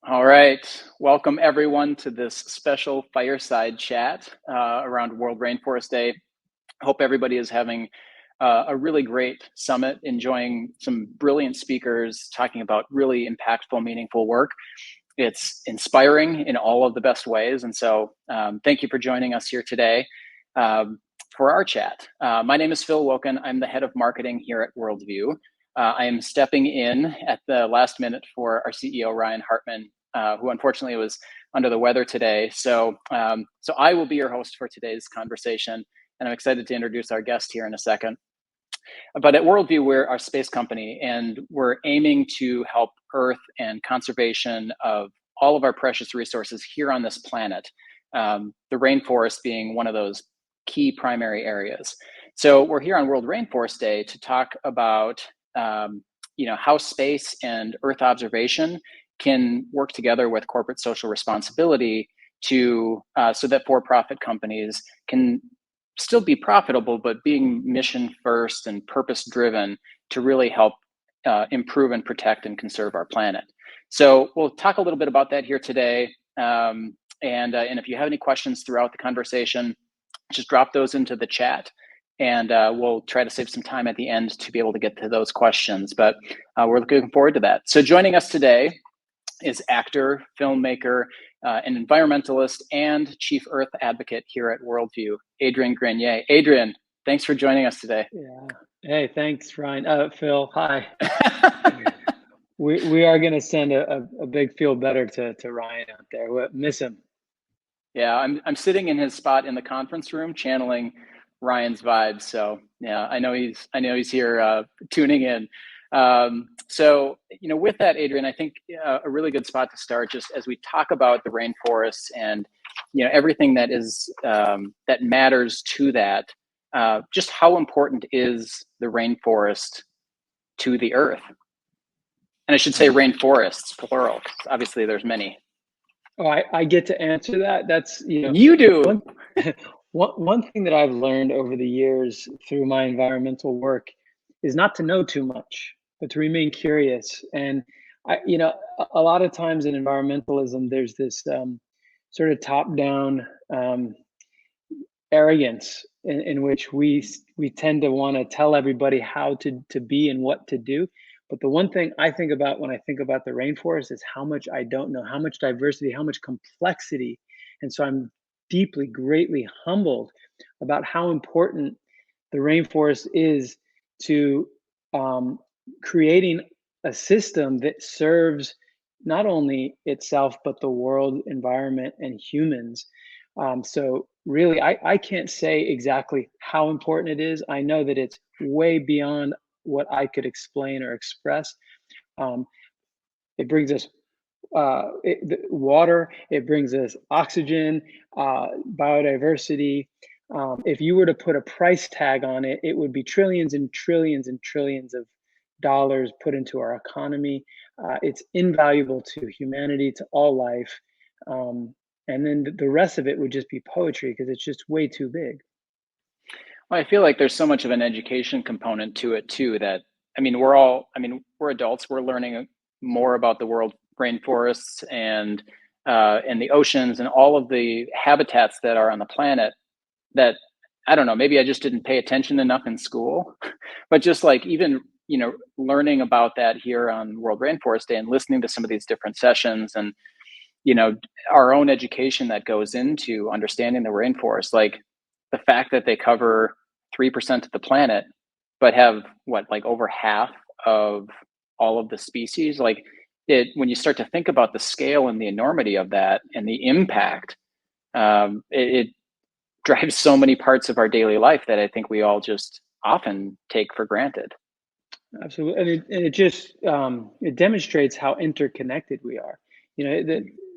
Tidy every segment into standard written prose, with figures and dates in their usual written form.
All right. Welcome everyone to this special fireside chat around World Rainforest Day. I hope everybody is having a really great summit, enjoying some brilliant speakers talking about really impactful, meaningful work. It's inspiring in all of the best ways. And so thank you for joining us here today for our chat. My name is Phil Wocken. I'm the head of marketing here at Worldview. I am stepping in at the last minute for our CEO, Ryan Hartman, who unfortunately was under the weather today. So I will be your host for today's conversation, and I'm excited to introduce our guest here in a second. But at Worldview, we're our space company, and we're aiming to help Earth and conservation of all of our precious resources here on this planet, the rainforest being one of those key primary areas. So we're here on World Rainforest Day to talk about how space and Earth observation can work together with corporate social responsibility to so that for-profit companies can still be profitable, but being mission first and purpose driven to really help improve and protect and conserve our planet. So we'll talk a little bit about that here today. And if you have any questions throughout the conversation, just drop those into the chat, and we'll try to save some time at the end to be able to get to those questions. But we're looking forward to that. So joining us today is actor, filmmaker, an environmentalist, and chief Earth advocate here at Worldview, Adrian Grenier. Adrian, thanks for joining us today. Yeah. Hey, thanks, Ryan. Phil, hi. we are going to send a big feel better to Ryan out there. We'll miss him. Yeah, I'm sitting in his spot in the conference room, channeling Ryan's vibes. So yeah, I know he's here tuning in. So with that, Adrian, I think a really good spot to start, just as we talk about the rainforests and everything that is that matters to that. Just how important is the rainforest to the Earth? And I should say rainforests, plural, because obviously there's many. Oh, I get to answer that. That's You do. One thing that I've learned over the years through my environmental work is not to know too much, but to remain curious. And a lot of times in environmentalism, there's this sort of top-down arrogance in which we tend to want to tell everybody how to be and what to do. But the one thing I think about when I think about the rainforest is how much I don't know, how much diversity, how much complexity. And so I'm deeply, greatly humbled about how important the rainforest is to creating a system that serves not only itself, but the world, environment, and humans. So really, I can't say exactly how important it is. I know that it's way beyond what I could explain or express. It brings us water, it brings us oxygen, biodiversity. If you were to put a price tag on it, it would be trillions and trillions and trillions of dollars put into our economy. It's invaluable to humanity, to all life. And then the rest of it would just be poetry because it's just way too big. Well, I feel like there's so much of an education component to it too, that, we're adults, we're learning more about the world rainforests and the oceans and all of the habitats that are on the planet that, I don't know, maybe I just didn't pay attention enough in school, but just like even, learning about that here on World Rainforest Day and listening to some of these different sessions and, our own education that goes into understanding the rainforest, like the fact that they cover 3% of the planet, but have over half of all of the species, when you start to think about the scale and the enormity of that and the impact, it drives so many parts of our daily life that I think we all just often take for granted. Absolutely, and it just it demonstrates how interconnected we are.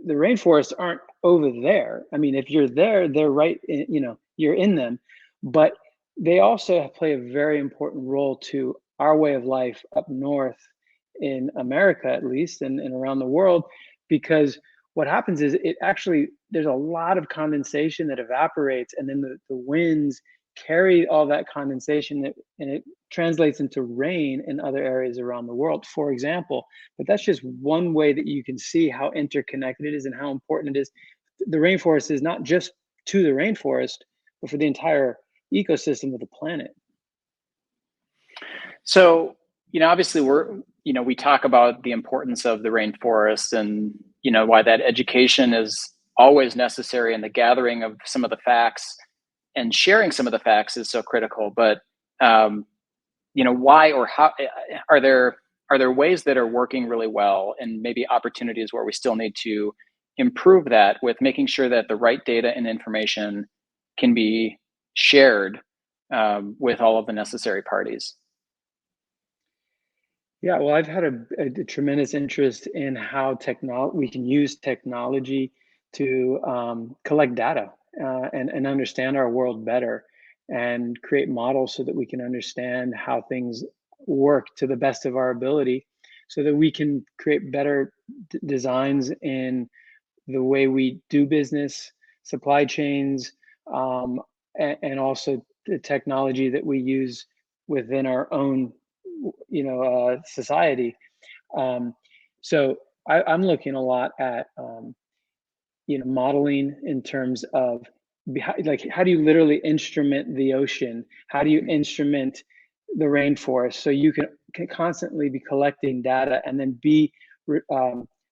The rainforests aren't over there. I mean, if you're there, they're right. You're in them, but they also play a very important role to our way of life up north in America, at least, and around the world, because what happens is there's a lot of condensation that evaporates, and then the winds carry all that condensation and it translates into rain in other areas around the world, for example. But that's just one way that you can see how interconnected it is and how important it is. The rainforest is not just to the rainforest, but for the entire ecosystem of the planet. So, obviously we talk about the importance of the rainforest and, why that education is always necessary and the gathering of some of the facts and sharing some of the facts is so critical. But, why or how are there ways that are working really well and maybe opportunities where we still need to improve that with making sure that the right data and information can be shared with all of the necessary parties? Yeah, well, I've had a tremendous interest in how we can use technology to collect data and understand our world better and create models so that we can understand how things work to the best of our ability so that we can create better designs in the way we do business, supply chains, and also the technology that we use within our own, society. Um, so I'm looking a lot at, modeling in terms of like how do you literally instrument the ocean? How do you instrument the rainforest so you can constantly be collecting data and then be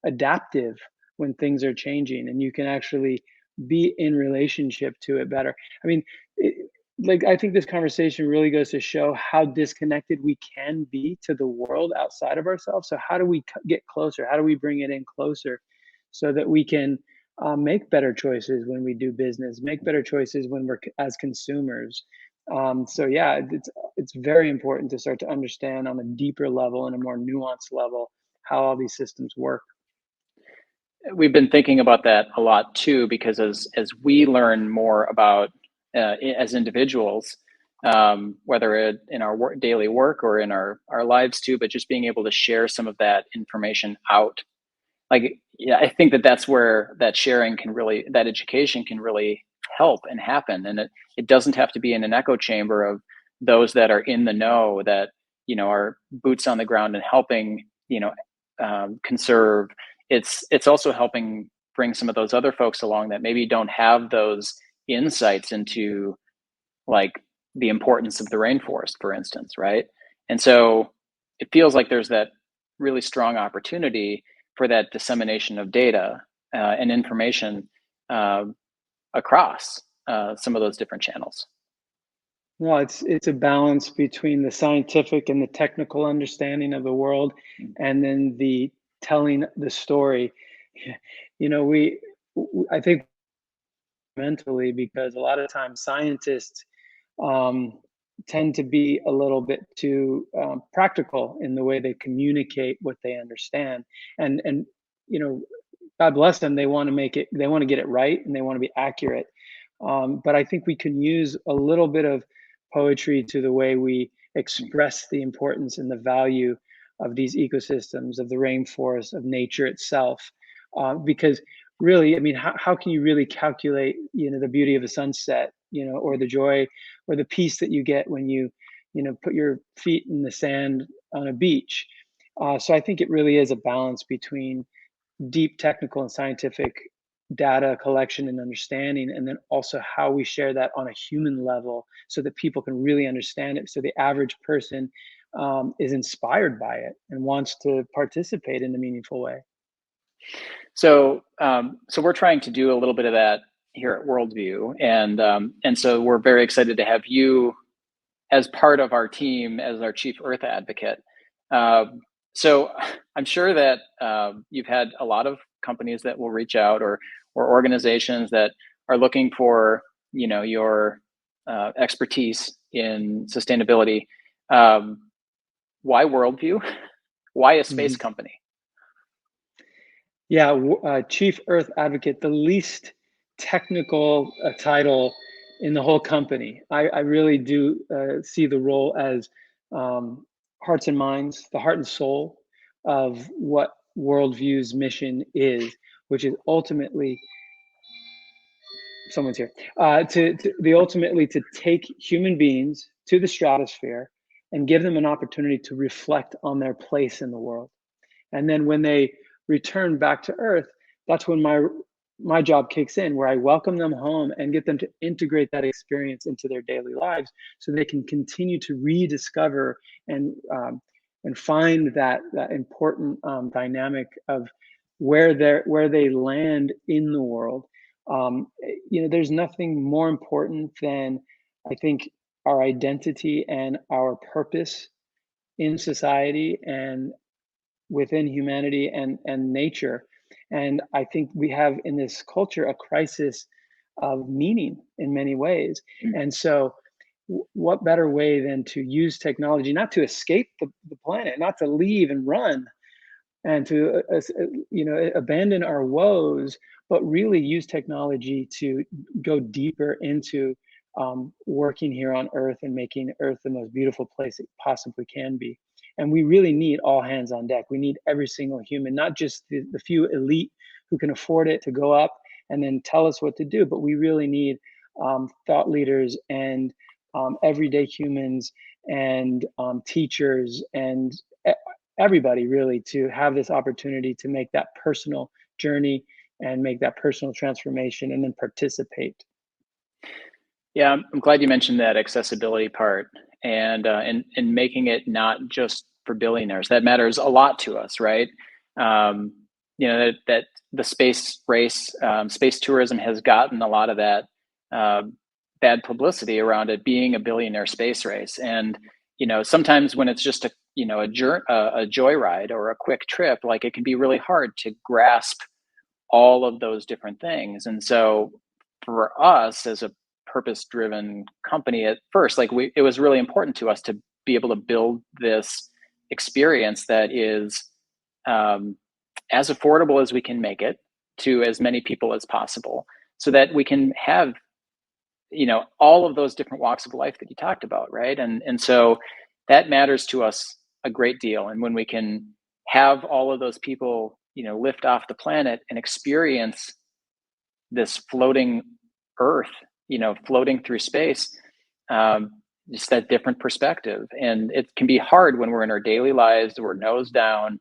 adaptive when things are changing, and you can actually be in relationship to it better. I mean, like I think this conversation really goes to show how disconnected we can be to the world outside of ourselves. So how do we get closer? How do we bring it in closer so that we can make better choices when we do business, make better choices when we're as consumers. So yeah, it's very important to start to understand on a deeper level and a more nuanced level how all these systems work. We've been thinking about that a lot too, because as we learn more about as individuals, whether in our daily work or in our lives too, but just being able to share some of that information out. Like, yeah, I think that that's where that education can really help and happen. And it doesn't have to be in an echo chamber of those that are in the know, that, are boots on the ground and helping, conserve. It's also helping bring some of those other folks along that maybe don't have those insights into, like, the importance of the rainforest, for instance, right? And so it feels like there's that really strong opportunity for that dissemination of data and information uh, across some of those different channels. Well, it's a balance between the scientific and the technical understanding of the world, and then the telling the story. You know, I think mentally, because a lot of times scientists um, tend to be a little bit too practical in the way they communicate what they understand, and you know, God bless them, they want to get it right, and they want to be accurate. But I think we can use a little bit of poetry to the way we express the importance and the value of these ecosystems, of the rainforest, of nature itself. Because really, I mean, how can you really calculate, the beauty of a sunset, or the joy or the peace that you get when you put your feet in the sand on a beach? So I think it really is a balance between deep technical and scientific data collection and understanding, and then also how we share that on a human level so that people can really understand it, so the average person is inspired by it and wants to participate in a meaningful way. So we're trying to do a little bit of that here at Worldview, and so we're very excited to have you as part of our team as our chief Earth advocate. So I'm sure that you've had a lot of companies that will reach out, or organizations that are looking for, your expertise in sustainability. Um, why Worldview? Why a space Mhm. company? Yeah, chief Earth advocate, the least technical title in the whole company. I really do see the role as um, hearts and minds, the heart and soul of what Worldview's mission is, which is ultimately, someone's here, to the ultimately to take human beings to the stratosphere and give them an opportunity to reflect on their place in the world. And then when they return back to Earth, that's when my job kicks in, where I welcome them home and get them to integrate that experience into their daily lives, so they can continue to rediscover and find that important dynamic of where they land in the world. There's nothing more important than, I think, our identity and our purpose in society and within humanity and nature. And I think we have in this culture a crisis of meaning in many ways. And so, what better way than to use technology, not to escape the planet, not to leave and run, and to abandon our woes, but really use technology to go deeper into working here on Earth and making Earth the most beautiful place it possibly can be. And we really need all hands on deck. We need every single human, not just the few elite who can afford it to go up and then tell us what to do, but we really need thought leaders and everyday humans and teachers and everybody really to have this opportunity to make that personal journey and make that personal transformation and then participate. Yeah, I'm glad you mentioned that accessibility part and making it not just for billionaires. That matters a lot to us, right? That the space race, space tourism has gotten a lot of that bad publicity around it being a billionaire space race. And sometimes when it's just a joyride or a quick trip, like it can be really hard to grasp all of those different things. And so for us as a purpose-driven company at first, it was really important to us to be able to build this experience that is as affordable as we can make it to as many people as possible, so that we can have all of those different walks of life that you talked about, right? And so that matters to us a great deal. And when we can have all of those people lift off the planet and experience this floating Earth, floating through space, just that different perspective. And it can be hard when we're in our daily lives, we're nose down.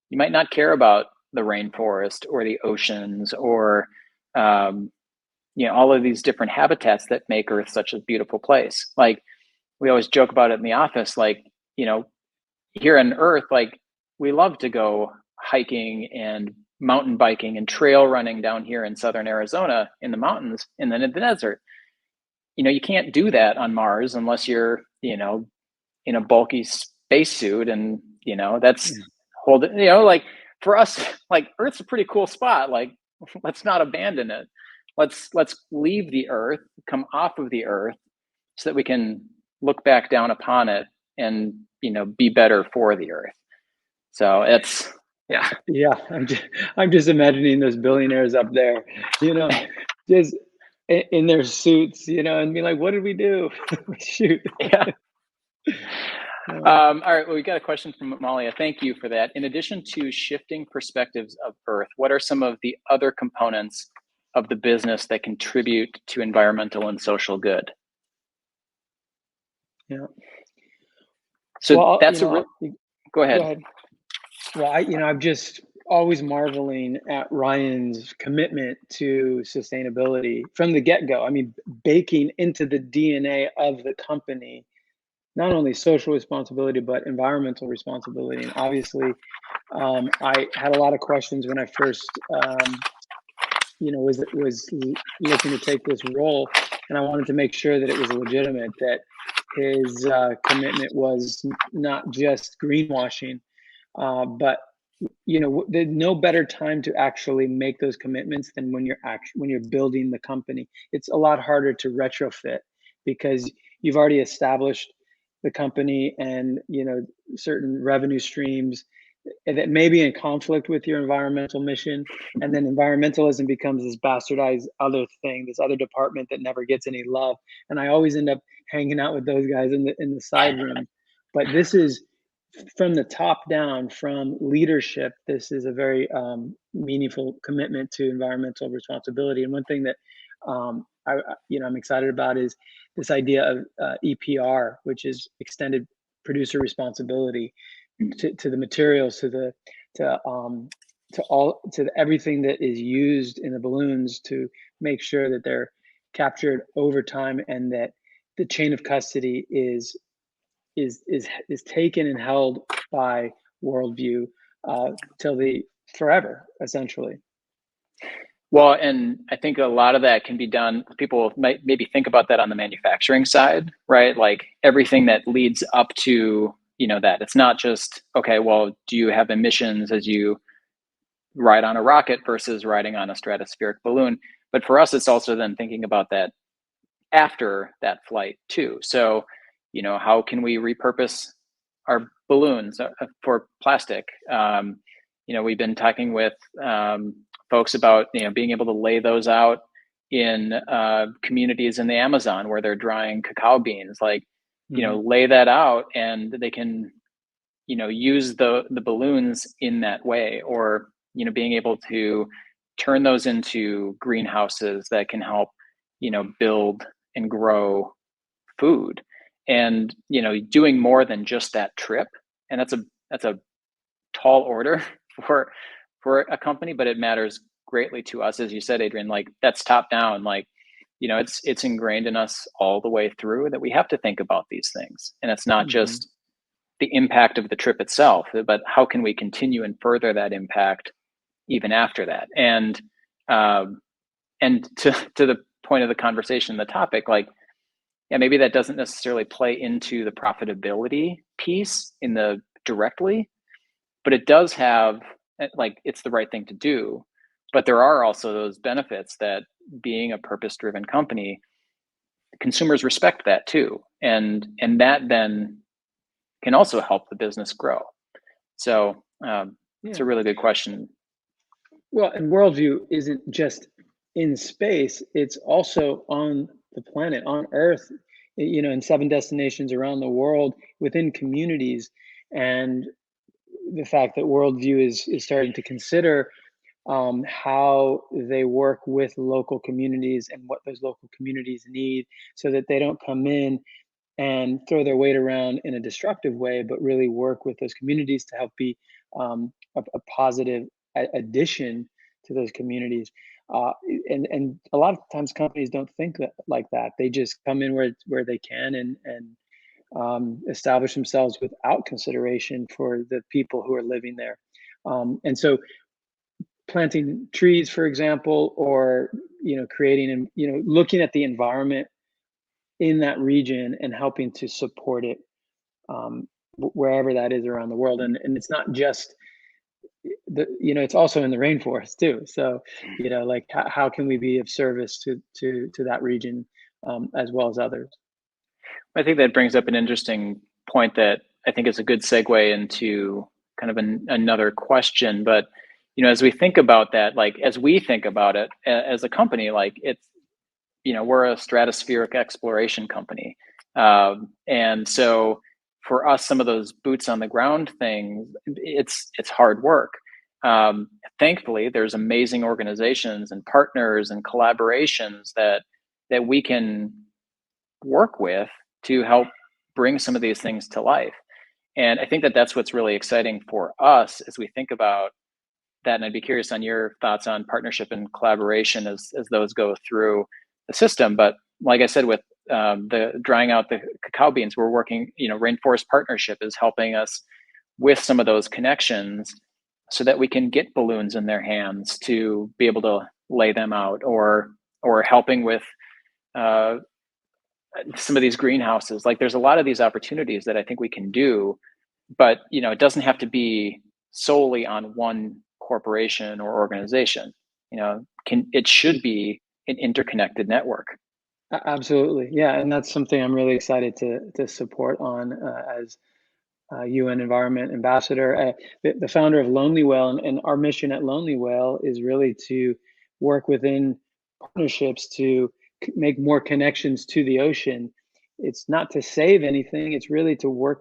You might not care about the rainforest or the oceans or all of these different habitats that make Earth such a beautiful place. Like we always joke about it in the office, here on Earth, we love to go hiking and mountain biking and trail running down here in southern Arizona in the mountains and then in the desert. You can't do that on Mars unless you're, in a bulky spacesuit, and that's for us, Earth's a pretty cool spot. Let's not abandon it. Let's leave the Earth, come off of the Earth, so that we can look back down upon it and be better for the Earth. So it's yeah. I'm just imagining those billionaires up there, just in their suits, and be like, "What did we do?" Shoot. Yeah. All right. Well, we got a question from Amalia. Thank you for that. In addition to shifting perspectives of Earth, what are some of the other components of the business that contribute to environmental and social good? Yeah. So well, that's go ahead. Go ahead. Well, I'm just always marveling at Ryan's commitment to sustainability from the get-go. I mean, baking into the DNA of the company, not only social responsibility, but environmental responsibility. And obviously, I had a lot of questions when I first, was looking to take this role, and I wanted to make sure that it was legitimate, that his commitment was not just greenwashing, but there's no better time to actually make those commitments than when you're building the company. It's a lot harder to retrofit because you've already established the company and certain revenue streams that may be in conflict with your environmental mission, and then environmentalism becomes this bastardized other thing, this other department that never gets any love. And I always end up hanging out with those guys in the side room. But this is from the top down, from leadership. This is a very meaningful commitment to environmental responsibility. And one thing that I'm excited about is this idea of EPR, which is extended producer responsibility to the materials, to everything that is used in the balloons, to make sure that they're captured over time, and that the chain of custody is taken and held by Worldview till the forever, essentially. Well, and I think a lot of that can be done. People might maybe think about that on the manufacturing side, right? Like everything that leads up to, that it's not just, okay, well, do you have emissions as you ride on a rocket versus riding on a stratospheric balloon? But for us, it's also then thinking about that after that flight too. So, how can we repurpose our balloons for plastic? We've been talking with folks about being able to lay those out in communities in the Amazon where they're drying cacao beans. Like, lay that out, and they can use the balloons in that way, or being able to turn those into greenhouses that can help build and grow food, and doing more than just that trip. And that's a tall order for a company, but it matters greatly to us, as you said, Adrian. Like, that's top down. Like, it's ingrained in us all the way through that we have to think about these things, and it's not just the impact of the trip itself, but how can we continue and further that impact even after that. And to the point of the conversation, the topic, like, yeah, maybe that doesn't necessarily play into the profitability piece directly, but it does have, like, it's the right thing to do. But there are also those benefits that being a purpose-driven company, consumers respect that too, and that then can also help the business grow. So it's a really good question. Well, and Worldview isn't just in space; it's also on the planet, on Earth, in 7 destinations around the world, within communities. And the fact that Worldview is starting to consider how they work with local communities and what those local communities need, so that they don't come in and throw their weight around in a destructive way, but really work with those communities to help be a positive addition to those communities. And a lot of times companies don't think like that. They just come in where they can, and establish themselves without consideration for the people who are living there. And so planting trees, for example, or creating and looking at the environment in that region and helping to support it wherever that is around the world. And it's not just it's also in the rainforest too. So like how can we be of service to that region as well as others? I think that brings up an interesting point that I think is a good segue into kind of another question. But as we think about that, like, as we think about it as a company, like, it's we're a stratospheric exploration company, and so for us, some of those boots on the ground things, it's hard work. Thankfully, there's amazing organizations and partners and collaborations that we can work with to help bring some of these things to life. And I think that that's what's really exciting for us as we think about that. And I'd be curious on your thoughts on partnership and collaboration as those go through the system. But like I said, with the drying out the cacao beans, we're working, Rainforest Partnership is helping us with some of those connections so that we can get balloons in their hands to be able to lay them out, or helping with some of these greenhouses. Like, there's a lot of these opportunities that I think we can do, but it doesn't have to be solely on one corporation or organization. It should be an interconnected network. Absolutely, yeah, and that's something I'm really excited to support on as UN Environment Ambassador, the founder of Lonely Whale, and our mission at Lonely Whale is really to work within partnerships to make more connections to the ocean. It's not to save anything; it's really to work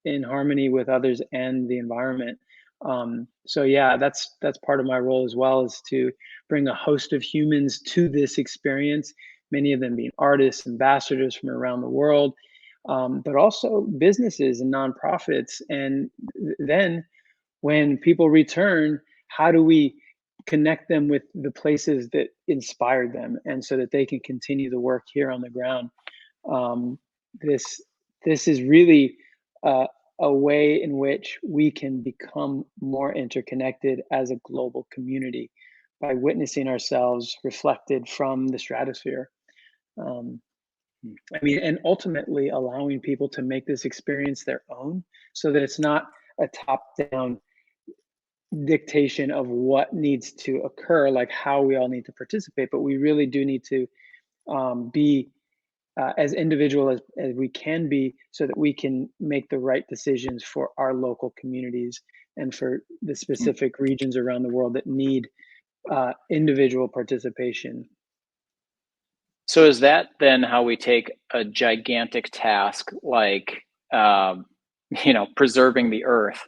in harmony with others and the environment. So yeah, that's part of my role as well, is to bring a host of humans to this experience. Many of them being artists, ambassadors from around the world, but also businesses and nonprofits. And then when people return, how do we connect them with the places that inspired them, and so that they can continue the work here on the ground? Um, this this is really uh, a way in which we can become more interconnected as a global community by witnessing ourselves reflected from the stratosphere. Um, I mean, and ultimately allowing people to make this experience their own, so that it's not a top-down dictation of what needs to occur, like how we all need to participate, but we really do need to be as individual as we can be, so that we can make the right decisions for our local communities and for the specific regions around the world that need individual participation. So is that then how we take a gigantic task like, um, preserving the earth?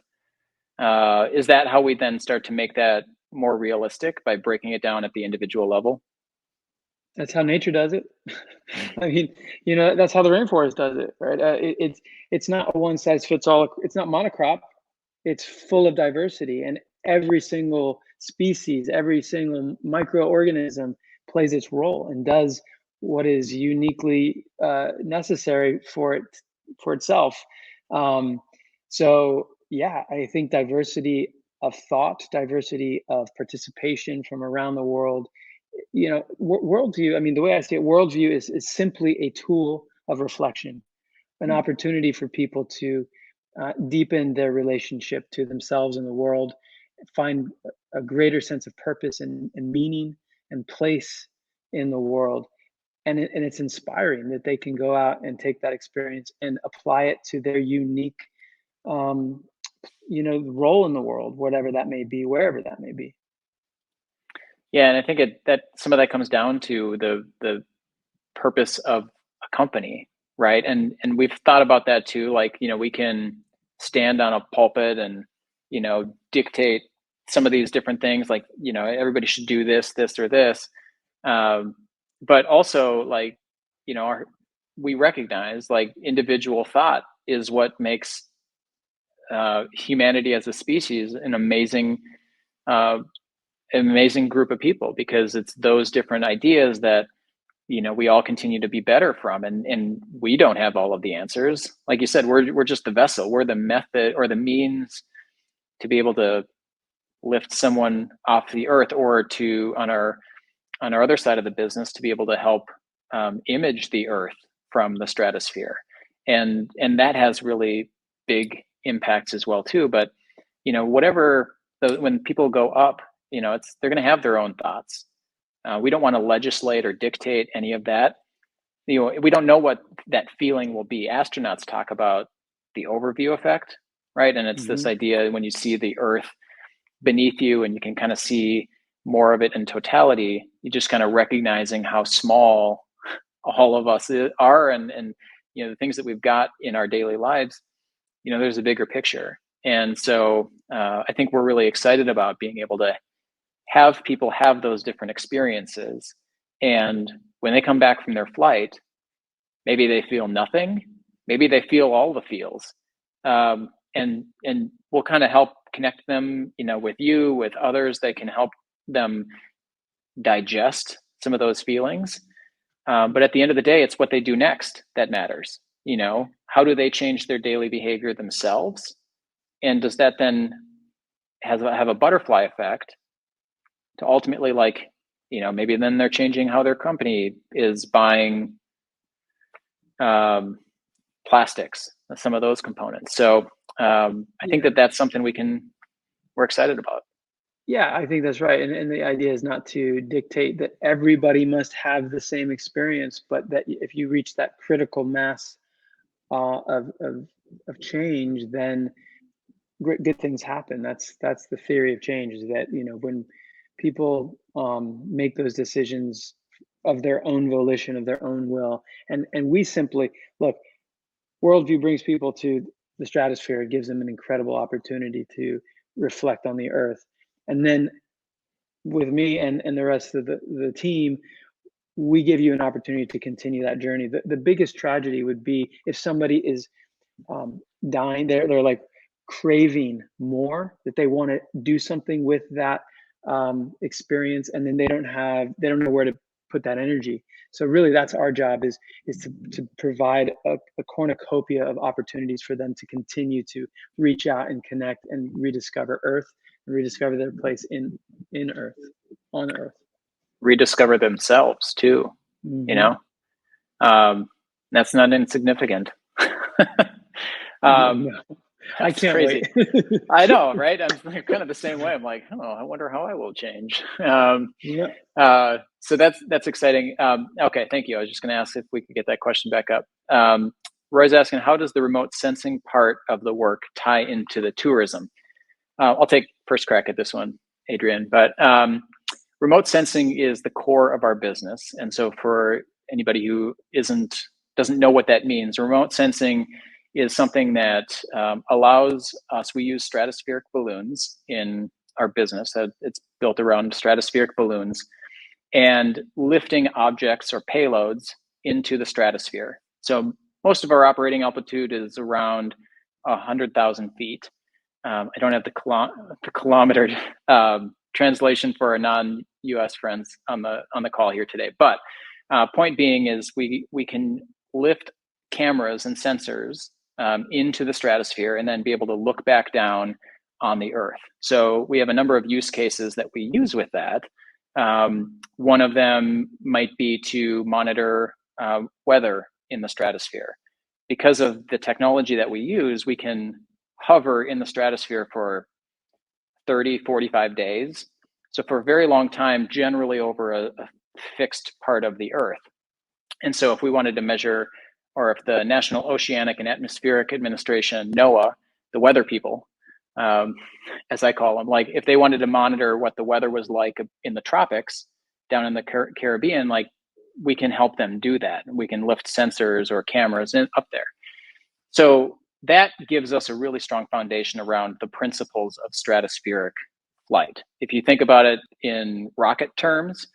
Is that how we then start to make that more realistic by breaking it down at the individual level? That's how nature does it. I mean, that's how the rainforest does it, right? It's not a one size fits all. It's not monocrop. It's full of diversity, and every single species, every single microorganism plays its role and does what is uniquely necessary for itself. Um, so, yeah, I think diversity of thought, diversity of participation from around the world, worldview. I mean, the way I see it, worldview is simply a tool of reflection, an opportunity for people to deepen their relationship to themselves and the world, find a greater sense of purpose and meaning and place in the world. And it's inspiring that they can go out and take that experience and apply it to their unique, um, role in the world, whatever that may be, wherever that may be. Yeah, and I think that some of that comes down to the purpose of a company, right? And we've thought about that too. Like, we can stand on a pulpit and, dictate some of these different things, like, everybody should do this, this, or this. Um, but also, like, we recognize like individual thought is what makes humanity as a species uh, an amazing group of people, because it's those different ideas that we all continue to be better from, and we don't have all of the answers. Like you said, we're just the vessel, we're the method or the means to be able to lift someone off the earth, or to on our other side of the business to be able to help image the earth from the stratosphere, and that has really big impacts as well too. But whatever when people go up, they're going to have their own thoughts. We don't want to legislate or dictate any of that. We don't know what that feeling will be. Astronauts talk about the overview effect, right? And it's this Hmm. idea when you see the earth beneath you and you can kind of see more of it in totality, you just kind of recognizing how small all of us are, and the things that we've got in our daily lives. There's a bigger picture. And so I think we're really excited about being able to have people have those different experiences. And when they come back from their flight, maybe they feel nothing, maybe they feel all the feels. And we'll kind of help connect them, with others that can help them digest some of those feelings. But at the end of the day, it's what they do next that matters. How do they change their daily behavior themselves? And does that then have a butterfly effect to ultimately, like, maybe then they're changing how their company is buying um, plastics, some of those components. So I think Yeah. that's something we're excited about. Yeah, I think that's right. And the idea is not to dictate that everybody must have the same experience, but that if you reach that critical mass of change, then good things happen. That's the theory of change, is that, when people make those decisions of their own volition, of their own will, and we simply look, worldview brings people to the stratosphere. It gives them an incredible opportunity to reflect on the earth. And then with me and the rest of the team, we give you an opportunity to continue that journey. The biggest tragedy would be if somebody is dying, they're like craving more, that they want to do something with that experience, and then they don't know where to put that energy. So really, that's our job, is to provide a cornucopia of opportunities for them to continue to reach out and connect and rediscover Earth, and rediscover their place in Earth, on Earth. Rediscover themselves too. Mm-hmm. You know, that's not insignificant. No, I can't crazy. wait. I know, right? I'm kind of the same way. I'm like, oh, I wonder how I will change. Yeah. So that's exciting. Okay, thank you. I was just going to ask if we could get that question back up. Roy's asking, how does the remote sensing part of the work tie into the tourism? I'll take first crack at this one, Adrian. But remote sensing is the core of our business, and so for anybody who doesn't know what that means, remote sensing is something that allows us. We use stratospheric balloons in our business. It's built around stratospheric balloons and lifting objects or payloads into the stratosphere. So most of our operating altitude is around 100,000 feet. I don't have the kilometer translation for our non-US friends on the call here today. But point being is we can lift cameras and sensors into the stratosphere and then be able to look back down on the Earth. So we have a number of use cases that we use with that. One of them might be to monitor weather in the stratosphere. Because of the technology that we use, we can hover in the stratosphere for 30, 45 days. So for a very long time, generally over a fixed part of the Earth. And so if we wanted to measure, or if the National Oceanic and Atmospheric Administration, NOAA, the weather people, as I call them, like if they wanted to monitor what the weather was like in the tropics down in the Caribbean, like we can help them do that. We can lift sensors or cameras up there. So that gives us a really strong foundation around the principles of stratospheric flight. If you think about it in rocket terms,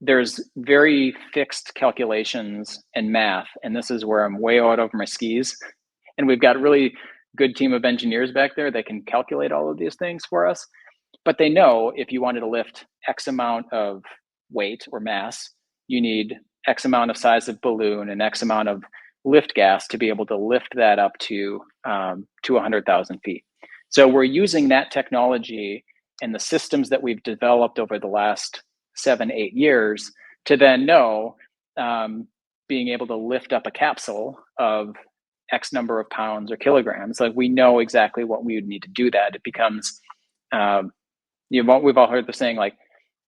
there's very fixed calculations and math, and this is where I'm way out over my skis. And we've got a really good team of engineers back there that can calculate all of these things for us. But they know if you wanted to lift X amount of weight or mass, you need X amount of size of balloon and X amount of lift gas to be able to lift that up to 100,000 feet. So we're using that technology and the systems that we've developed over the last 7-8 years to then know, being able to lift up a capsule of X number of pounds or kilograms. Like we know exactly what we would need to do that. It becomes, we've all heard the saying, like,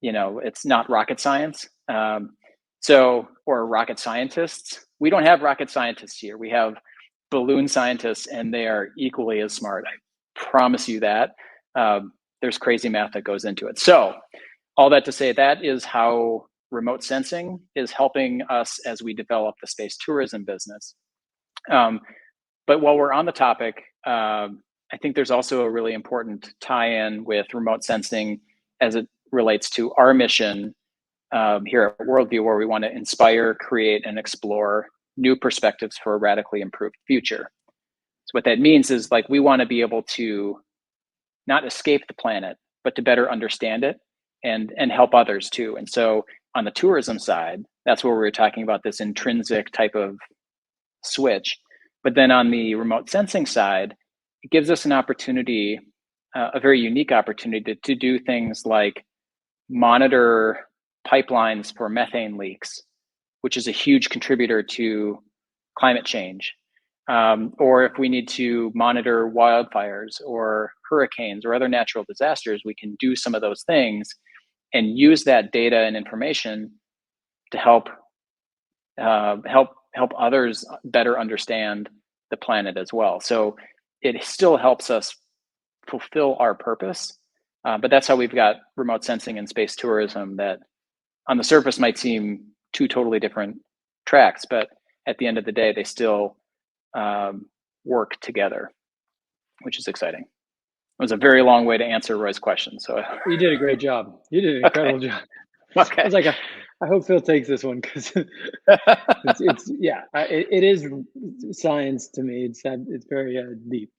it's not rocket science. Or rocket scientists. We don't have rocket scientists here. We have balloon scientists, and they are equally as smart. I promise you that. There's crazy math that goes into it. So all that to say, that is how remote sensing is helping us as we develop the space tourism business. But while we're on the topic, I think there's also a really important tie-in with remote sensing as it relates to our mission here at Worldview, where we want to inspire, create, and explore new perspectives for a radically improved future. So what that means is, like, we want to be able to not escape the planet, but to better understand it and help others too. And so on the tourism side, that's where we're talking about this intrinsic type of switch. But then on the remote sensing side, it gives us an opportunity, a very unique opportunity to do things like monitor pipelines for methane leaks, which is a huge contributor to climate change. Or if we need to monitor wildfires or hurricanes or other natural disasters, we can do some of those things and use that data and information to help others better understand the planet as well. So it still helps us fulfill our purpose, but that's how we've got remote sensing and space tourism that on the surface might seem two totally different tracks, but at the end of the day, they still work together, which is exciting. It was a very long way to answer Roy's question. So You did a great job. You did an incredible job. Okay. It was like I hope Phil takes this one because it's yeah, it is science to me. It's very deep.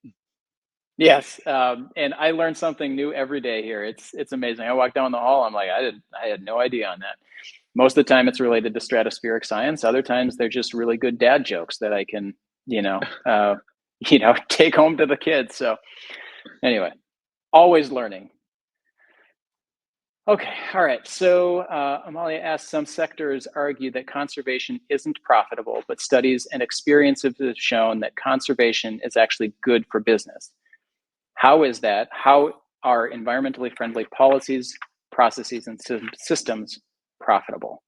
Yes, and I learn something new every day here. It's amazing. I walk down the hall, I'm like, I had no idea on that. Most of the time, it's related to stratospheric science. Other times, they're just really good dad jokes that I can, you know, uh, take home to the kids. So anyway, always learning. Okay, all right. So Amalia asks, some sectors argue that conservation isn't profitable, but studies and experiences have shown that conservation is actually good for business. How is that? How are environmentally friendly policies, processes, and systems profitable?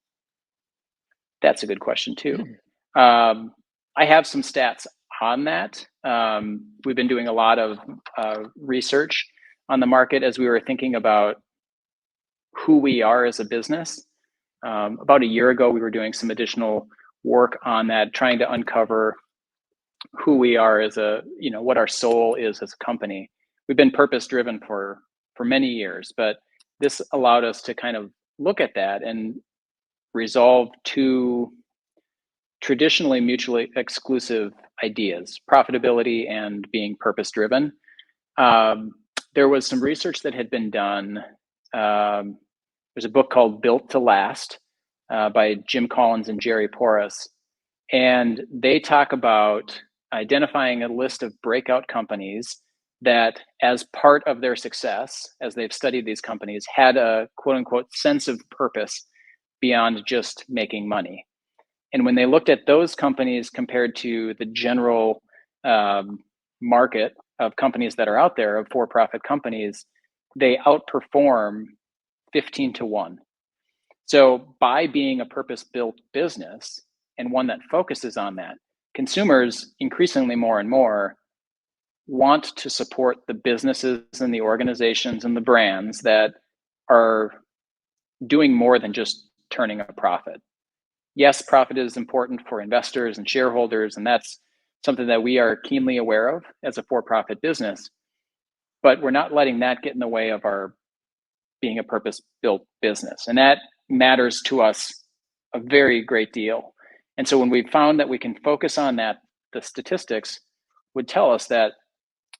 That's a good question too. I have some stats on that. We've been doing a lot of research on the market as we were thinking about who we are as a business. About a year ago, we were doing some additional work on that, trying to uncover who we are as a, what our soul is as a company. We've been purpose driven for many years, but this allowed us to kind of look at that and resolve two traditionally mutually exclusive ideas: profitability and being purpose driven. There was some research that had been done. There's a book called Built to Last by Jim Collins and Jerry Porras, and they talk about identifying a list of breakout companies that, as part of their success, as they've studied these companies, had a quote unquote sense of purpose beyond just making money. And when they looked at those companies compared to the general market of companies that are out there, of for-profit companies, they outperform 15 to 1. So by being a purpose-built business and one that focuses on that, consumers increasingly more and more want to support the businesses and the organizations and the brands that are doing more than just turning a profit. Yes, profit is important for investors and shareholders, and that's something that we are keenly aware of as a for-profit business, but we're not letting that get in the way of our being a purpose-built business. And that matters to us a very great deal. And so when we found that we can focus on that, the statistics would tell us that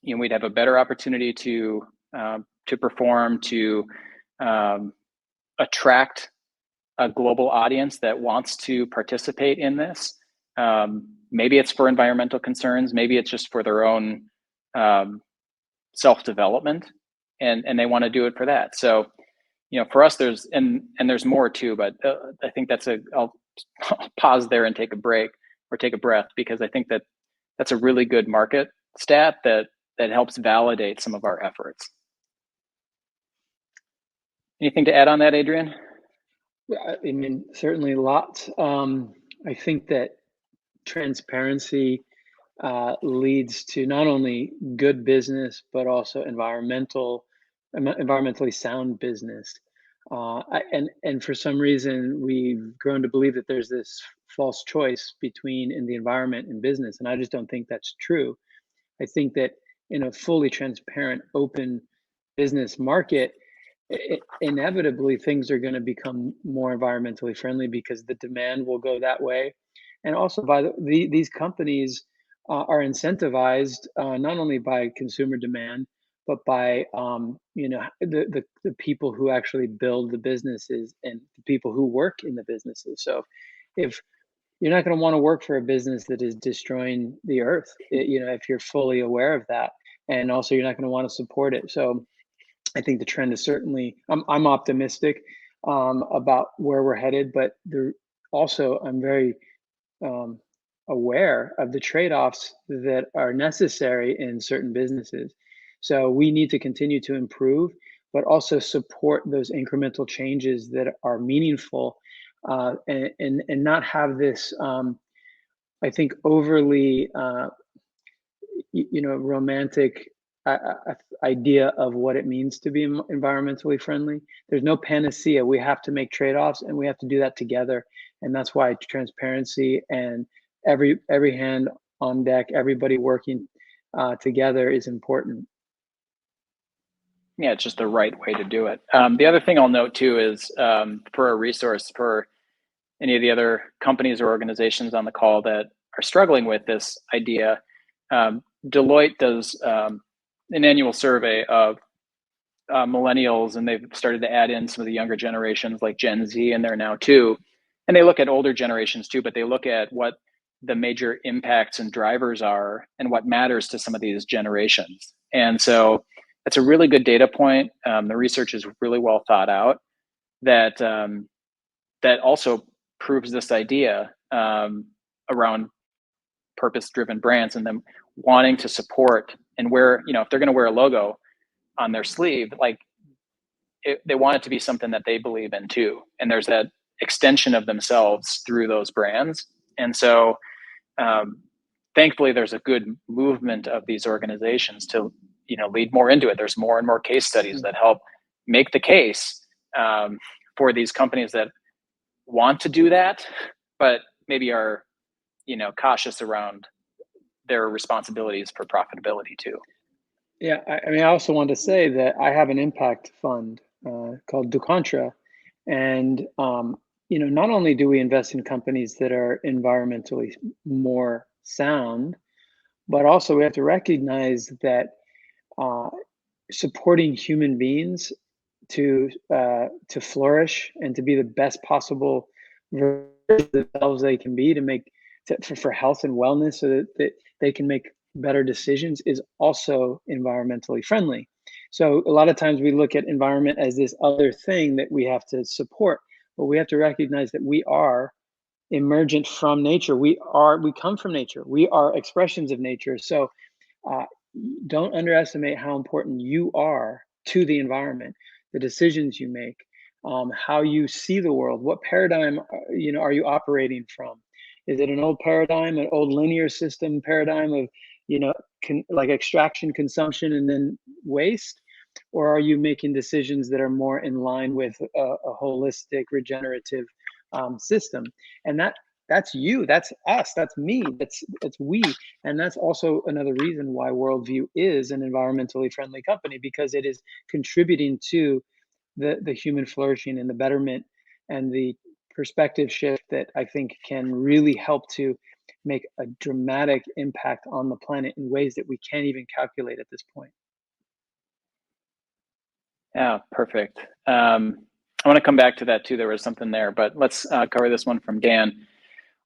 we'd have a better opportunity to perform, to attract a global audience that wants to participate in this. Maybe it's for environmental concerns, maybe it's just for their own self-development, and they want to do it for that. So, for us, there's there's more too, but I think I'll pause there and take a break or take a breath, because I think that that's a really good market stat that helps validate some of our efforts. Anything to add on that, Adrian? I mean, certainly lots. I think that transparency leads to not only good business, but also environmentally sound business. And for some reason, we've grown to believe that there's this false choice between in the environment and business, and I just don't think that's true. I think that in a fully transparent, open business market, inevitably things are going to become more environmentally friendly because the demand will go that way. And also, these companies are incentivized not only by consumer demand, but by the people who actually build the businesses and the people who work in the businesses. So if you're not going to want to work for a business that is destroying the earth, if you're fully aware of that, and also you're not going to want to support it. So I think the trend is certainly, I'm optimistic about where we're headed, but also I'm very aware of the trade-offs that are necessary in certain businesses. So we need to continue to improve, but also support those incremental changes that are meaningful, and not have this, I think, overly, romantic idea of what it means to be environmentally friendly. There's no panacea. We have to make trade-offs, and we have to do that together. And that's why transparency and every hand on deck, everybody working together is important. Yeah, it's just the right way to do it. The other thing I'll note too is, for a resource for any of the other companies or organizations on the call that are struggling with this idea, Deloitte does an annual survey of millennials, and they've started to add in some of the younger generations like Gen Z in there now too. And they look at older generations too, but they look at what the major impacts and drivers are and what matters to some of these generations. And so that's a really good data point. The research is really well thought out that that also proves this idea around purpose-driven brands and them wanting to support and wear, if they're going to wear a logo on their sleeve, like they want it to be something that they believe in too. And there's that extension of themselves through those brands. And so thankfully there's a good movement of these organizations to, lead more into it. There's more and more case studies that help make the case for these companies that want to do that, but maybe are, cautious around their responsibilities for profitability too. Yeah, I also want to say that I have an impact fund called Du Contra, and not only do we invest in companies that are environmentally more sound, but also we have to recognize that supporting human beings to flourish and to be the best possible version of themselves they can be for health and wellness, so that they can make better decisions, is also environmentally friendly. So a lot of times we look at environment as this other thing that we have to support, but we have to recognize that we are emergent from nature. We come from nature. We are expressions of nature. So uh, don't underestimate how important you are to the environment, the decisions you make, how you see the world, what paradigm are you operating from. Is it an old paradigm, an old linear system paradigm of like extraction, consumption, and then waste? Or are you making decisions that are more in line with a holistic regenerative system? And that's you, that's us, that's me, that's we. And that's also another reason why Worldview is an environmentally friendly company, because it is contributing to the human flourishing and the betterment and the perspective shift that I think can really help to make a dramatic impact on the planet in ways that we can't even calculate at this point. Yeah, perfect. I want to come back to that too. There was something there, but let's cover this one from Dan.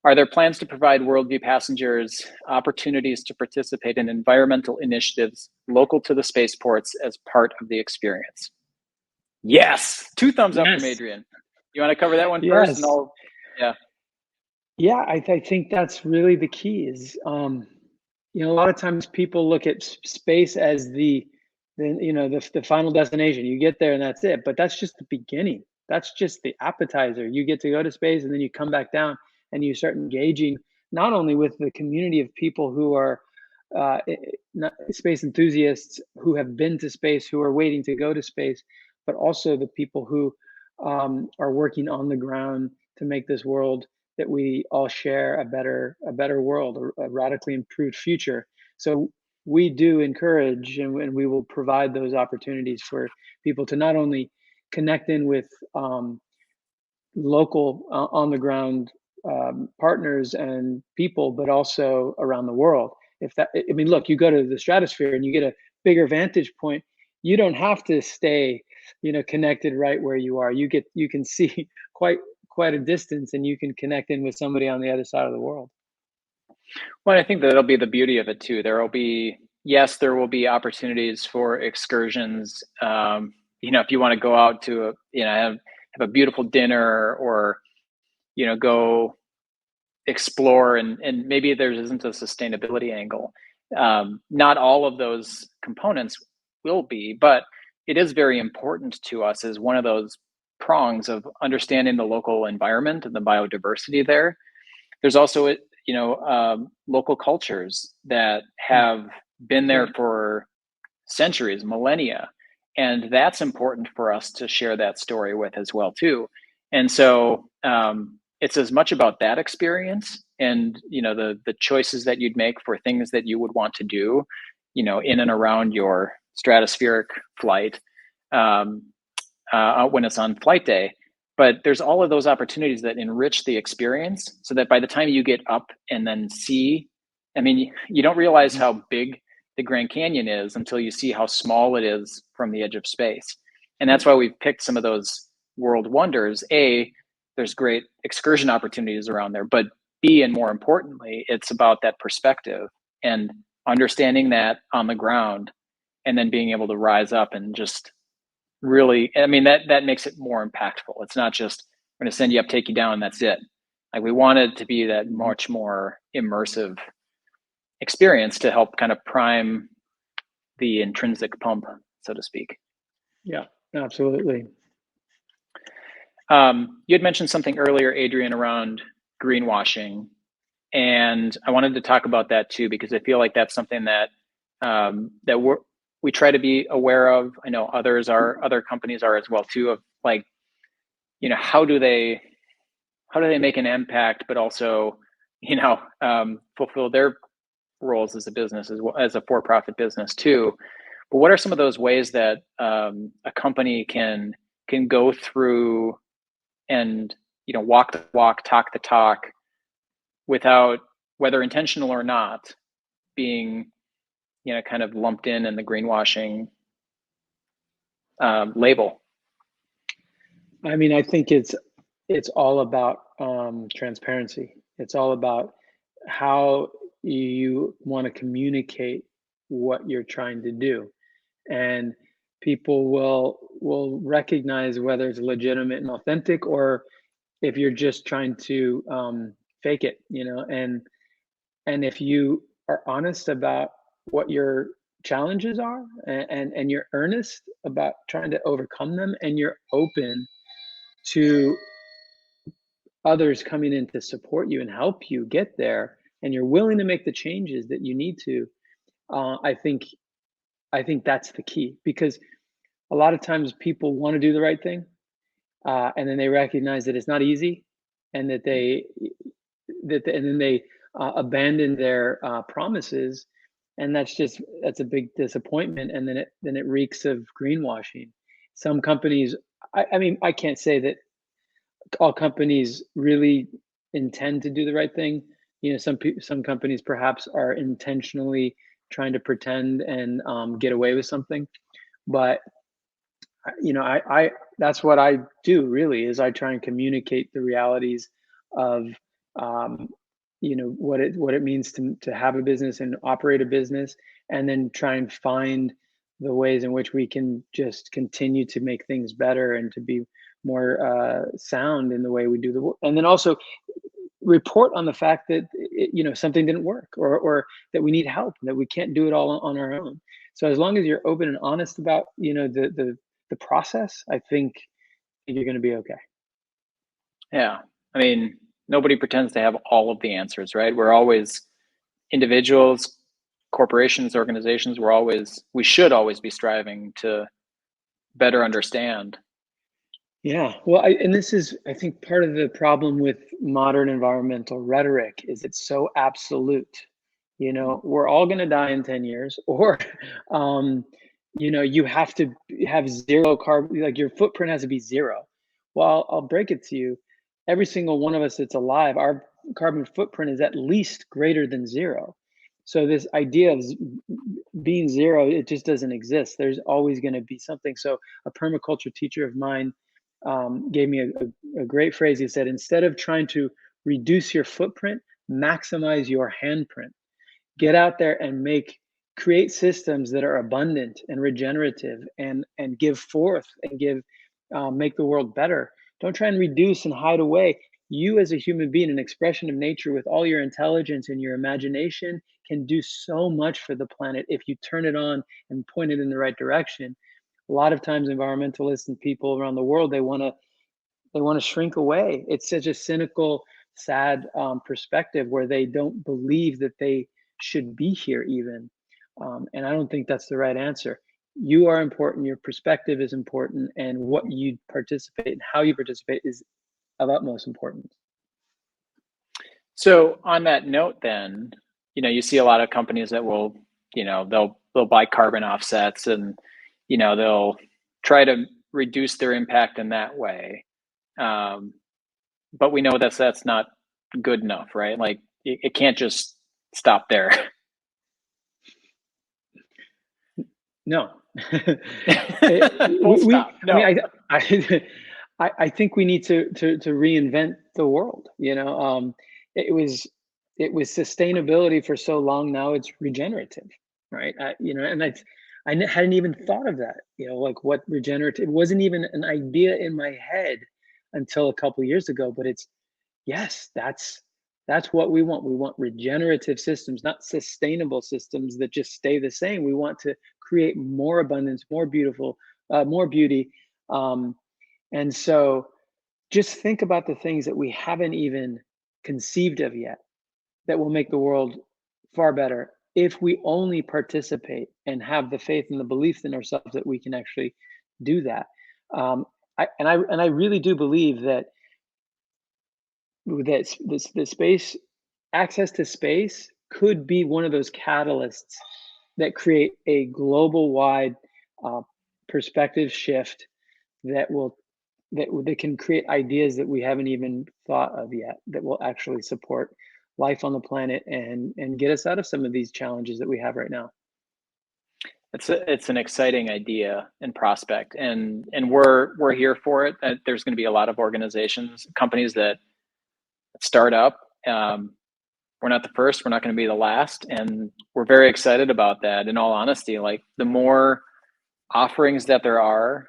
Are there plans to provide Worldview passengers opportunities to participate in environmental initiatives local to the spaceports as part of the experience? Yes, 2 thumbs up from Adrian. You want to cover that one first? Yes. Yeah, I think that's really the key. Is a lot of times people look at space as the final destination. You get there and that's it. But that's just the beginning. That's just the appetizer. You get to go to space and then you come back down and you start engaging not only with the community of people who are space enthusiasts who have been to space, who are waiting to go to space, but also the people who are working on the ground to make this world that we all share a better world, a radically improved future. So we do encourage, and we will provide those opportunities for people to not only connect in with local on the ground partners and people, but also around the world. Look, you go to the stratosphere and you get a bigger vantage point. You don't have to stay, connected right where you are. You can see quite a distance, and you can connect in with somebody on the other side of the world. Well, I think that'll be the beauty of it too. There will be opportunities for excursions. If you want to go out to have a beautiful dinner, or go explore, and maybe there isn't a sustainability angle. Not all of those components will be, but it is very important to us as one of those prongs of understanding the local environment and the biodiversity there. There's also local cultures that have been there for centuries, millennia, and that's important for us to share that story with as well too. And so it's as much about that experience and the choices that you'd make for things that you would want to do in and around your stratospheric flight when it's on flight day. But there's all of those opportunities that enrich the experience so that by the time you get up and then see, I mean, you don't realize how big the Grand Canyon is until you see how small it is from the edge of space. And that's why we've picked some of those world wonders. A, there's great excursion opportunities around there, but B, and more importantly, it's about that perspective and understanding that on the ground and then being able to rise up and just really, I mean, that makes it more impactful. It's not just, we're going to send you up, take you down, and that's it. Like, we want it to be that much more immersive experience to help kind of prime the intrinsic pump, so to speak. Yeah, absolutely. You had mentioned something earlier, Adrian, around greenwashing, and I wanted to talk about that too, because I feel like that's something that we try to be aware of. I know other companies are as well too, of like, you know, how do they make an impact, but also, you know, fulfill their roles as a business, as well as a for-profit business too. But what are some of those ways that a company can go through and, you know, walk the walk, talk the talk, without, whether intentional or not, being, you know, kind of lumped in the greenwashing label? I mean, I think it's all about transparency. It's all about how you want to communicate what you're trying to do, and people will recognize whether it's legitimate and authentic, or if you're just trying to fake it, you know. And if you are honest about what your challenges are, and you're earnest about trying to overcome them, and you're open to others coming in to support you and help you get there, and you're willing to make the changes that you need to, I think that's the key. Because a lot of times people want to do the right thing, and then they recognize that it's not easy, and and then they abandon their promises, and that's a big disappointment, and then it reeks of greenwashing. Some companies, I mean, I can't say that all companies really intend to do the right thing. You know, some companies perhaps are intentionally trying to pretend and get away with something. But you know, I that's what I do, really, is I try and communicate the realities of um, you know, what it means to have a business and operate a business, and then try and find the ways in which we can just continue to make things better and to be more sound in the way we do the work, and then also report on the fact that you know, something didn't work, or that we need help, that we can't do it all on our own. So as long as you're open and honest about, you know, the process, I think you're going to be okay. Yeah, I mean, nobody pretends to have all of the answers, right? We're always individuals, corporations, organizations. We should always be striving to better understand. Yeah, well, and this is, I think, part of the problem with modern environmental rhetoric is it's so absolute. You know, we're all going to die in 10 years, or, um, you know, you have to have zero carbon, like your footprint has to be zero. Well, I'll break it to you. Every single one of us that's alive, our carbon footprint is at least greater than zero. So this idea of being zero, it just doesn't exist. There's always going to be something. So a permaculture teacher of mine gave me a great phrase. He said, instead of trying to reduce your footprint, maximize your handprint. Get out there and create systems that are abundant and regenerative, and give forth and give make the world better. Don't try and reduce and hide away. You, as a human being, an expression of nature, with all your intelligence and your imagination, can do so much for the planet if you turn it on and point it in the right direction. A lot of times environmentalists and people around the world, they want to shrink away. It's such a cynical, sad perspective, where they don't believe that they should be here even. And I don't think that's the right answer. You are important. Your perspective is important, and what you participate and how you participate is of utmost importance. So on that note, then, you know, you see a lot of companies that will, you know, they'll buy carbon offsets, and, you know, they'll try to reduce their impact in that way. But we know that's not good enough, right? Like it can't just stop there. No. Full stop. No. I mean, I think we need to reinvent the world. It was sustainability for so long. Now it's regenerative, right? And hadn't even thought of that. Like what regenerative, it wasn't even an idea in my head until a couple years ago. But it's yes, that's what we want. We want regenerative systems, not sustainable systems that just stay the same. We want to create more abundance, more beauty. Um, and so just think about the things that we haven't even conceived of yet that will make the world far better if we only participate and have the faith and the belief in ourselves that we can actually do that. I really do believe that the space access to space could be one of those catalysts that create a global wide uh, perspective shift that will that can create ideas that we haven't even thought of yet that will actually support life on the planet and get us out of some of these challenges that we have right now. It's an exciting idea and prospect, and we're here for it. There's going to be a lot of organizations, companies that start up. We're not the first, we're not going to be the last, and we're very excited about that. In all honesty, like the more offerings that there are,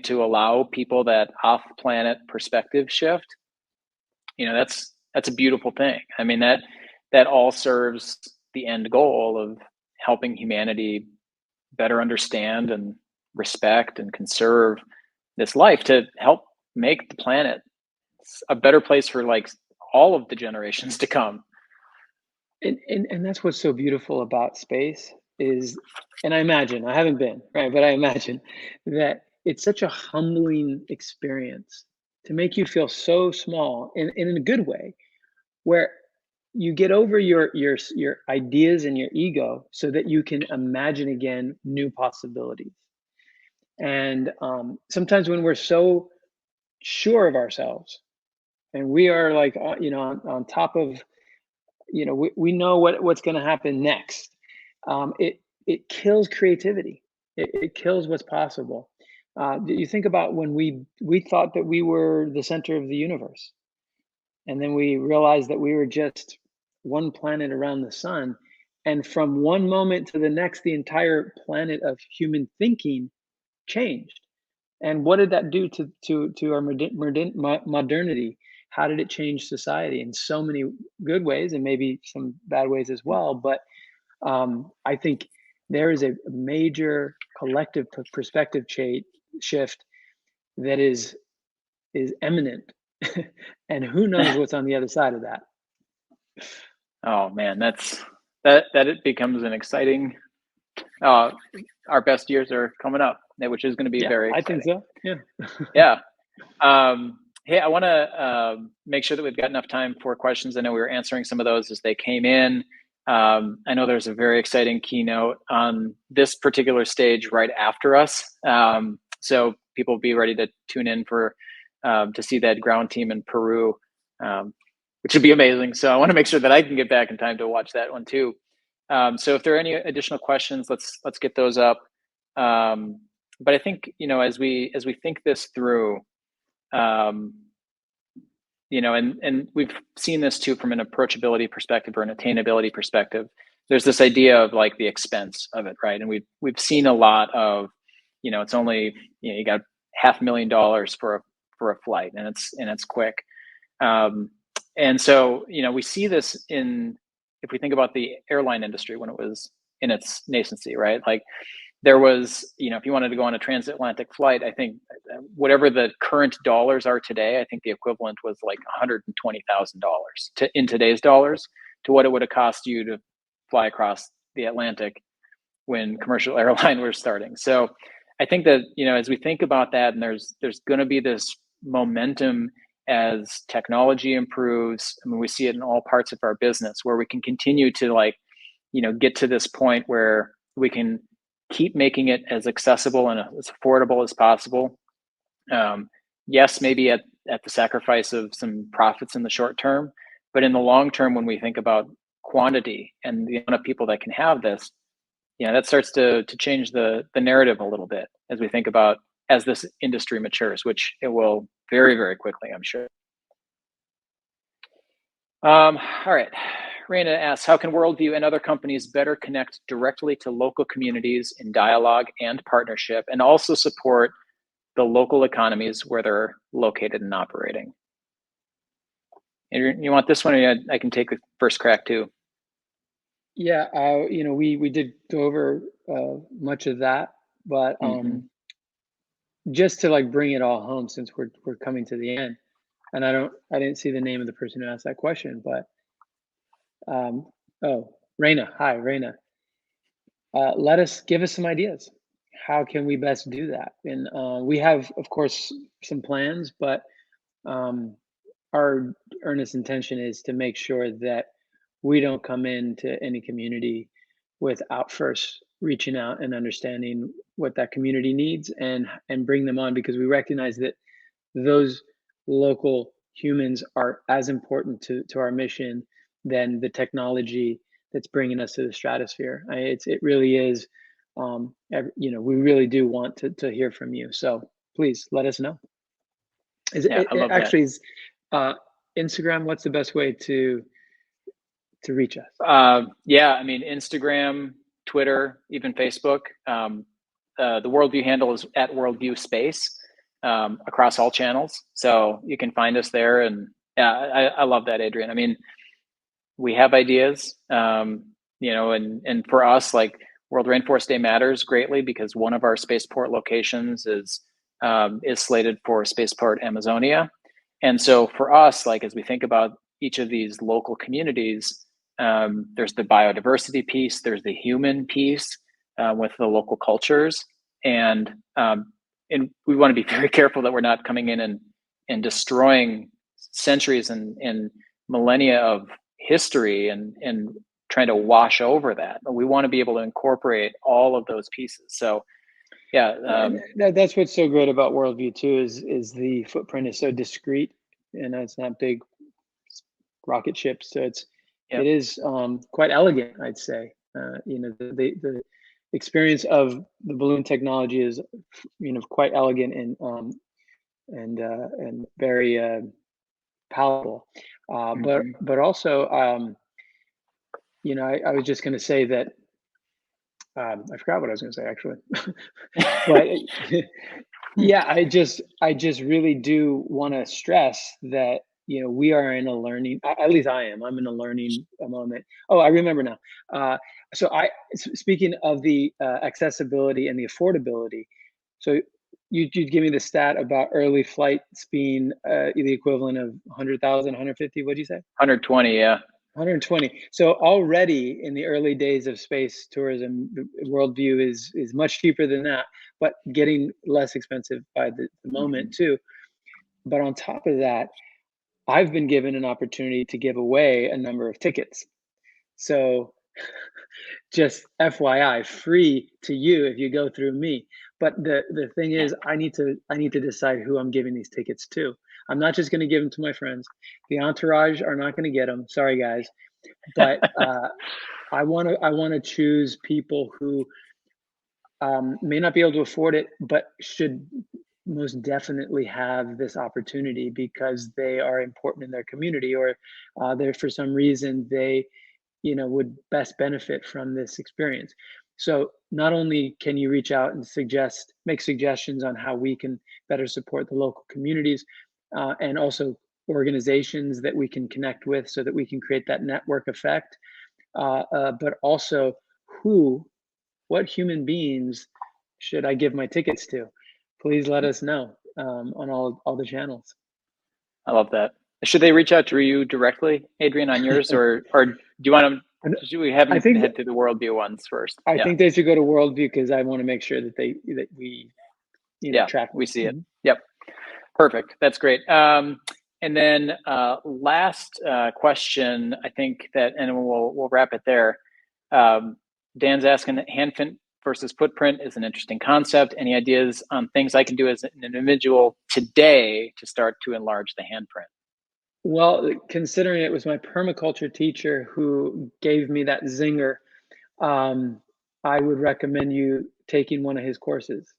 to allow people that off-planet perspective shift, that's a beautiful thing. I mean, that all serves the end goal of helping humanity better understand and respect and conserve this life to help make the planet a better place for like all of the generations to come. And that's what's so beautiful about space is, and I imagine, I haven't been, right, but I imagine that it's such a humbling experience to make you feel so small in a good way, where you get over your ideas and your ego so that you can imagine again new possibilities. And sometimes when we're so sure of ourselves and we are like on top of, we know what's going to happen next, it kills creativity. It kills what's possible. You think about when we thought that we were the center of the universe, and then we realized that we were just one planet around the sun, and from one moment to the next the entire planet of human thinking changed. And what did that do to our modernity? How did it change society in so many good ways and maybe some bad ways as well? But I think there is a major collective perspective shift that is imminent, and who knows what's on the other side of that. Oh man, that it becomes an exciting. Our best years are coming up, which is going to be very exciting. I think so. Yeah. Yeah. Hey, I want to make sure that we've got enough time for questions. I know we were answering some of those as they came in. I know there's a very exciting keynote on this particular stage right after us. So people be ready to tune in for to see that ground team in Peru, which would be amazing. So I want to make sure that I can get back in time to watch that one too. So if there are any additional questions, let's get those up. But I think, as we think this through, and we've seen this too from an approachability perspective or an attainability perspective. There's this idea of like the expense of it, right? And we've seen a lot of, it's only, you got $500,000 for a flight, and it's quick. And so, we see this if we think about the airline industry when it was in its nascency, right? Like there was, if you wanted to go on a transatlantic flight, I think whatever the current dollars are today, I think the equivalent was like $120,000 in today's dollars to what it would have cost you to fly across the Atlantic when commercial airline was starting. So I think that, as we think about that, and there's going to be this momentum as technology improves. I mean, we see it in all parts of our business where we can continue to get to this point where we can keep making it as accessible and as affordable as possible. Yes, maybe at at the sacrifice of some profits in the short term. But in the long term, when we think about quantity and the amount of people that can have this, that starts to change the narrative a little bit as we think about as this industry matures, which it will very, very quickly, I'm sure. All right. Raina asks, how can Worldview and other companies better connect directly to local communities in dialogue and partnership, and also support the local economies where they're located and operating? Adrian, you want this one, or I can take the first crack too? Yeah, we did go over much of that, but just to like bring it all home, since we're coming to the end, and I didn't see the name of the person who asked that question, but Raina, hi, Raina. Give us some ideas. How can we best do that? And we have, of course, some plans, but our earnest intention is to make sure that we don't come into any community without first reaching out and understanding what that community needs and bring them on, because we recognize that those local humans are as important to our mission than the technology that's bringing us to the stratosphere. It really is. We really do want to hear from you. So please let us know. I love actually is Instagram? What's the best way to reach us? Instagram, Twitter, even Facebook. The Worldview handle is at Worldview Space across all channels, so you can find us there. And I love that, Adrian. We have ideas, and for us, like World Rainforest Day matters greatly because one of our spaceport locations is slated for Spaceport Amazonia. And so for us, like as we think about each of these local communities, there's the biodiversity piece, there's the human piece with the local cultures, and we want to be very careful that we're not coming in and destroying centuries and millennia of history and trying to wash over that. But we want to be able to incorporate all of those pieces. So that's what's so great about Worldview too, is the footprint is so discreet, and it's not big rocket ships, so it is quite elegant, I'd say. The experience of the balloon technology is quite elegant and very palatable, but also I was just going to say that I forgot what I was going to say actually. But yeah, I just really do want to stress that we are in a learning, at least I'm in a learning moment. Oh, I remember now. Speaking of the accessibility and the affordability, so you'd give me the stat about early flights being the equivalent of 100,000, 150, what'd you say? 120, yeah. 120. So already in the early days of space tourism, Worldview is much cheaper than that, but getting less expensive by the moment too. But on top of that, I've been given an opportunity to give away a number of tickets. So just FYI, free to you if you go through me. But the thing is, I need to decide who I'm giving these tickets to. I'm not just going to give them to my friends. The entourage are not going to get them. Sorry, guys. But I want to choose people who may not be able to afford it, but should most definitely have this opportunity because they are important in their community, or they're for some reason they would best benefit from this experience. So not only can you reach out and make suggestions on how we can better support the local communities, and also organizations that we can connect with so that we can create that network effect, but also what human beings should I give my tickets to? Please let us know on all the channels. I love that. Should they reach out to you directly, Adrian, on yours, or do you want them? Should we have them head to the Worldview ones first? I think they should go to Worldview because I want to make sure that we track. We see it. Yep, perfect. That's great. And then last question, I think and we'll wrap it there. Dan's asking, versus footprint is an interesting concept. Any ideas on things I can do as an individual today to start to enlarge the handprint? Well, considering it was my permaculture teacher who gave me that zinger, um, I would recommend you taking one of his courses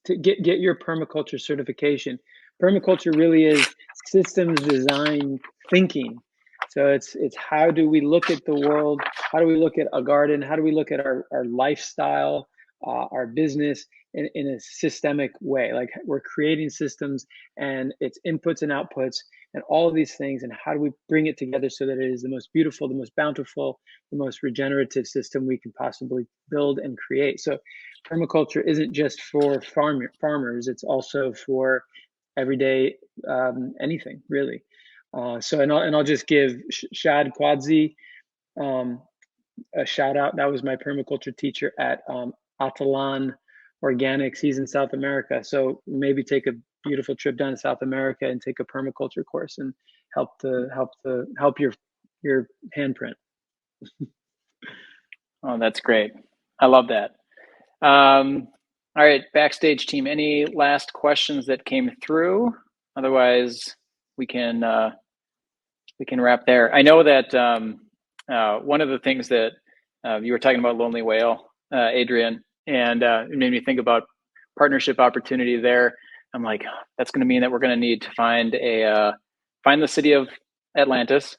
to get your permaculture certification. Permaculture really is systems design thinking. So it's how do we look at the world? How do we look at a garden? How do we look at our lifestyle, our business in a systemic way? Like we're creating systems and its inputs and outputs and all of these things. And how do we bring it together so that it is the most beautiful, the most bountiful, the most regenerative system we can possibly build and create? So permaculture isn't just for farmers, it's also for everyday anything really. And I'll just give Shad Quadzi a shout out. That was my permaculture teacher at Atalan Organics. He's in South America, so maybe take a beautiful trip down to South America and take a permaculture course and help your handprint. Oh, that's great. I love that. All right, backstage team, any last questions that came through? Otherwise, we can wrap there. I know that one of the things that you were talking about lonely whale, Adrian, and it made me think about partnership opportunity there. I'm like, that's going to mean that we're going to need to find the city of Atlantis,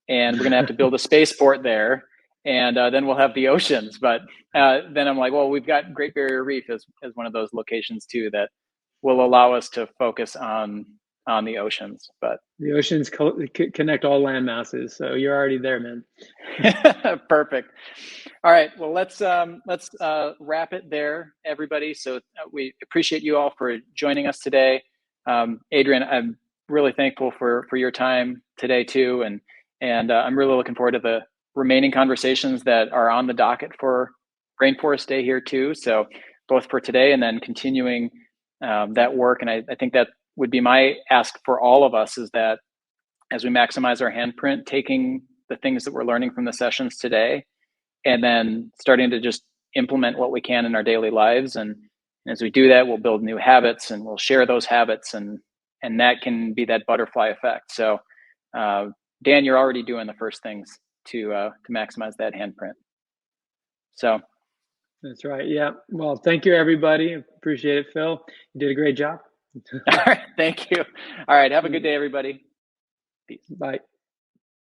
and we're going to have to build a spaceport there, and then we'll have the oceans. But then I'm like, well, we've got Great Barrier Reef as one of those locations too that will allow us to focus on the oceans. But the oceans connect all land masses, so you're already there, man. Perfect. All right, well, let's wrap it there, everybody. So we appreciate you all for joining us today. Adrian, I'm really thankful for your time today too, and I'm really looking forward to the remaining conversations that are on the docket for Rainforest Day here too. So both for today and then continuing that work. And I think that would be my ask for all of us, is that as we maximize our handprint, taking the things that we're learning from the sessions today and then starting to just implement what we can in our daily lives. And as we do that, we'll build new habits and we'll share those habits, and that can be that butterfly effect. So Dan, you're already doing the first things to maximize that handprint. So that's right. Yeah. Well, thank you, everybody. Appreciate it, Phil. You did a great job. All right. Thank you. All right. Have a good day, everybody. Peace. Bye.